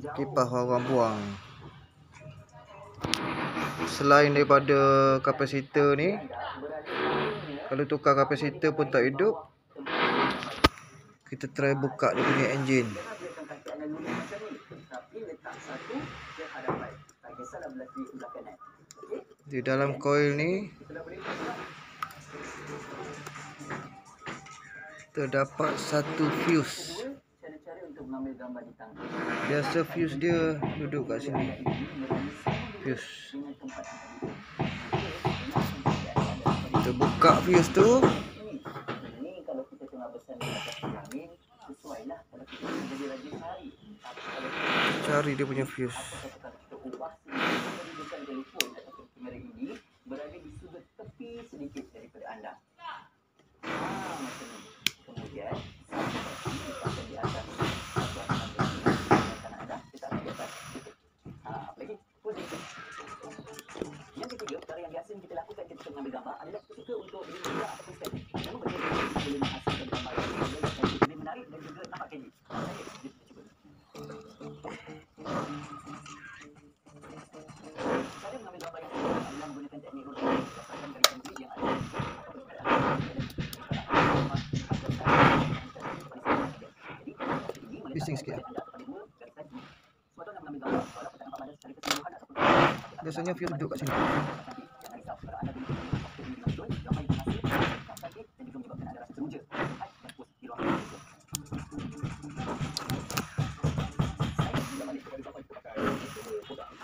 kipas orang buang. Selain daripada kapasitor ni, kalau tukar kapasitor pun tak hidup, kita try buka dia punya enjin. Di dalam coil ni terdapat satu fuse. Biasa fuse dia duduk kat sini. Fuse. Kita buka fuse tu, cari dia punya fuse. Bising sikit. Biasanya fuse duduk kat sini.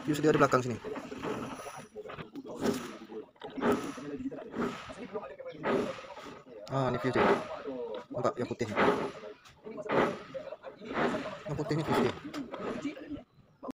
Fuse dia ada belakang sini. Ni fuse dia. Nampak yang putih ni. Yang putih ni fuse dia.